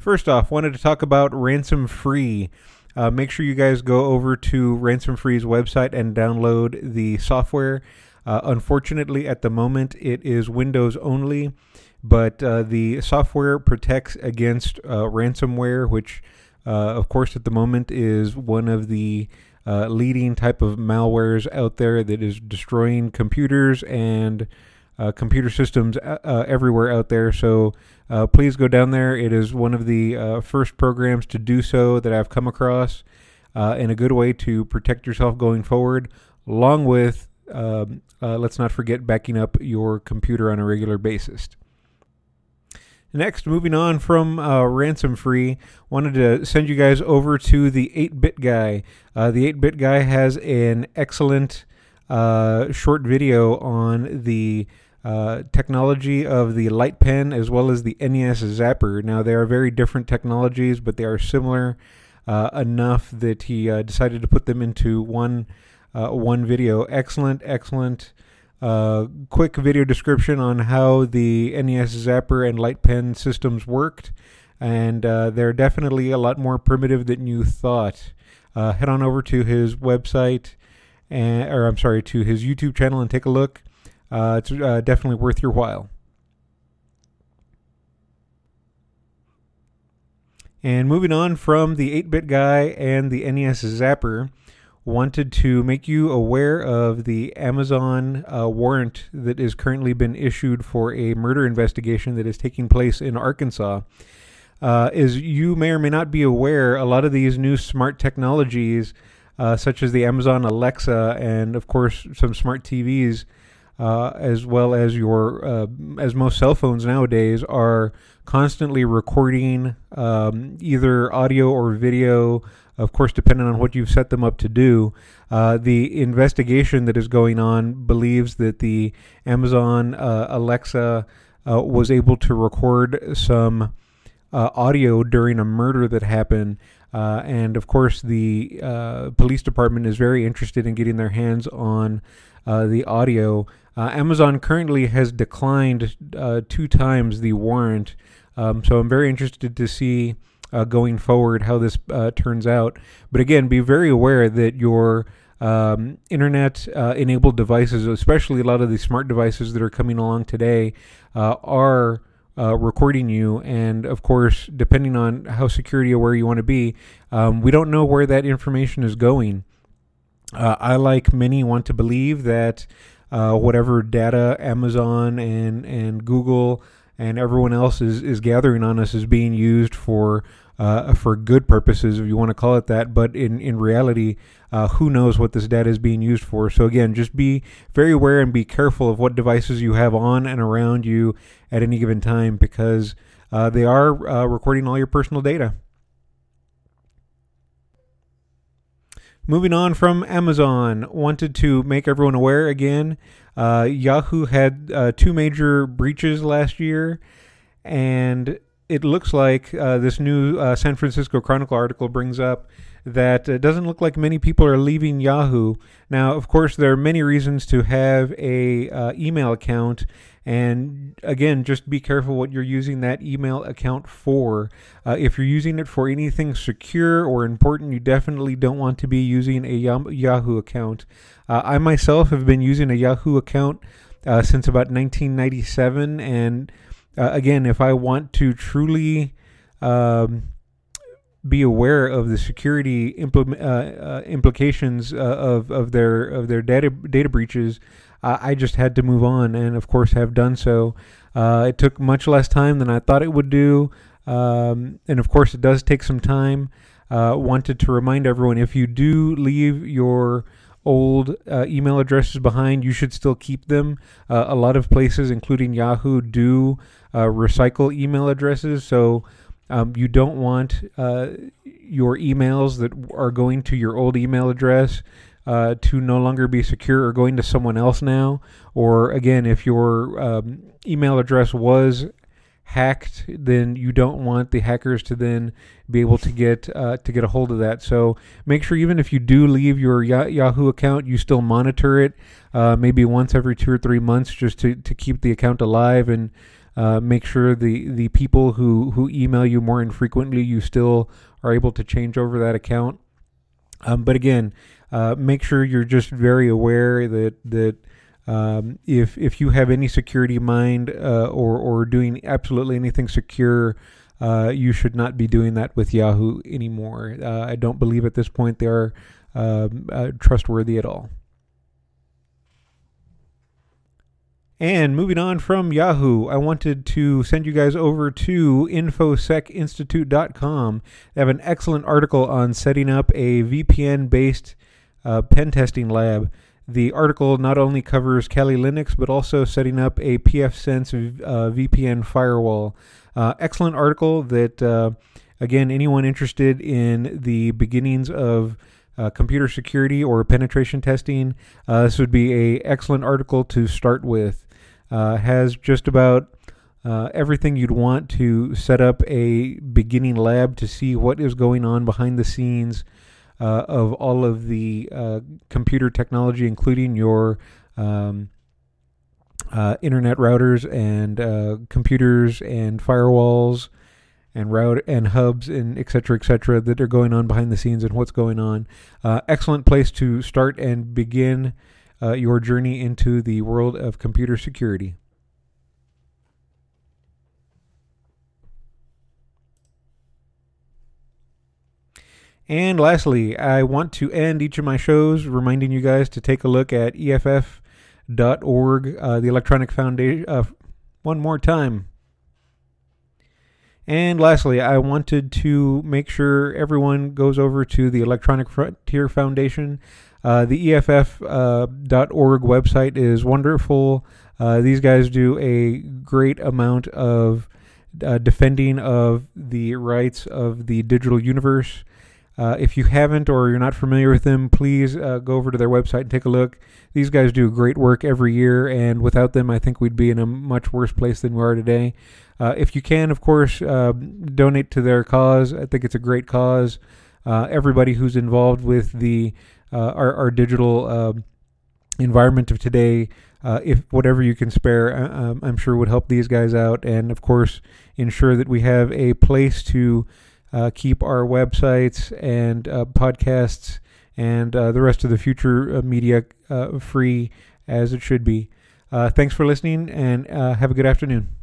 First off, wanted to talk about Ransom Free. Make sure you guys go over to Ransom Free's website and download the software. Unfortunately, at the moment, it is Windows only, but the software protects against ransomware, which, of course, at the moment is one of the leading type of malwares out there that is destroying computers and computer systems everywhere out there. So please go down there. It is one of the first programs to do so that I've come across, and a good way to protect yourself going forward, along with, let's not forget, backing up your computer on a regular basis. Next, moving on from Ransom Free, wanted to send you guys over to the 8-Bit Guy. The 8-Bit Guy has an excellent short video on the technology of the light pen as well as the NES Zapper. Now, they are very different technologies, but they are similar enough that he decided to put them into one video. Excellent quick video description on how the NES Zapper and light pen systems worked, and they're definitely a lot more primitive than you thought. Head on over to his website, to his YouTube channel and take a look. It's definitely worth your while. And moving on from the 8-Bit Guy and the NES Zapper, wanted to make you aware of the Amazon warrant that is currently been issued for a murder investigation that is taking place in Arkansas. As you may or may not be aware, a lot of these new smart technologies, such as the Amazon Alexa and, of course, some smart TVs, as well as as most cell phones nowadays, are constantly recording either audio or video, of course, depending on what you've set them up to do. The investigation that is going on believes that the Amazon Alexa was able to record some audio during a murder that happened. And, of course, the police department is very interested in getting their hands on the audio. Amazon currently has declined 2 times the warrant, so I'm very interested to see going forward how this turns out. But again, be very aware that your internet enabled devices, especially a lot of the smart devices that are coming along today, are recording you. And of course, depending on how security aware you want to be, we don't know where that information is going. I, like many, want to believe that whatever data Amazon and Google and everyone else is gathering on us is being used for good purposes, if you want to call it that. But in reality, who knows what this data is being used for? So again, just be very aware and be careful of what devices you have on and around you at any given time, because they are recording all your personal data. Moving on from Amazon, wanted to make everyone aware again, Yahoo had 2 major breaches last year, and it looks like this new San Francisco Chronicle article brings up that it doesn't look like many people are leaving Yahoo. Now, of course, there are many reasons to have a email account, and again, just be careful what you're using that email account for. If you're using it for anything secure or important, you definitely don't want to be using a Yahoo account. I myself have been using a Yahoo account since about 1997, and again, if I want to truly be aware of the security implications of their data breaches, I just had to move on, and of course have done so. It took much less time than I thought it would do, and of course it does take some time. Wanted to remind everyone, if you do leave your old email addresses behind, you should still keep them. A lot of places, including Yahoo, do recycle email addresses, so you don't want your emails that are going to your old email address to no longer be secure or going to someone else now. Or again, if your email address was hacked, then you don't want the hackers to then be able to get a hold of that. So make sure, even if you do leave your Yahoo account, you still monitor it maybe once every 2 or 3 months, just to keep the account alive and Make sure the people who email you more infrequently, you still are able to change over that account. But again, make sure you're just very aware that if you have any security in mind or doing absolutely anything secure, you should not be doing that with Yahoo anymore. I don't believe at this point they are trustworthy at all. And moving on from Yahoo, I wanted to send you guys over to InfoSecInstitute.com. They have an excellent article on setting up a VPN-based pen testing lab. The article not only covers Kali Linux, but also setting up a pfSense VPN firewall. Excellent article that, again, anyone interested in the beginnings of computer security or penetration testing, this would be an excellent article to start with. Has just about everything you'd want to set up a beginning lab to see what is going on behind the scenes of all of the computer technology, including your internet routers and computers and firewalls and hubs and et cetera, that are going on behind the scenes and what's going on. Excellent place to start and begin your journey into the world of computer security. And lastly, I want to end each of my shows reminding you guys to take a look at EFF.org, the Electronic Foundation, one more time. And lastly, I wanted to make sure everyone goes over to the Electronic Frontier Foundation. The EFF.org website is wonderful. These guys do a great amount of defending of the rights of the digital universe. If you haven't or you're not familiar with them, please go over to their website and take a look. These guys do great work every year, and without them, I think we'd be in a much worse place than we are today. If you can, of course, donate to their cause. I think it's a great cause. Everybody who's involved with the our digital environment of today, if whatever you can spare, I'm sure would help these guys out, and of course ensure that we have a place to keep our websites and podcasts and the rest of the future media free as it should be. Thanks for listening, and have a good afternoon.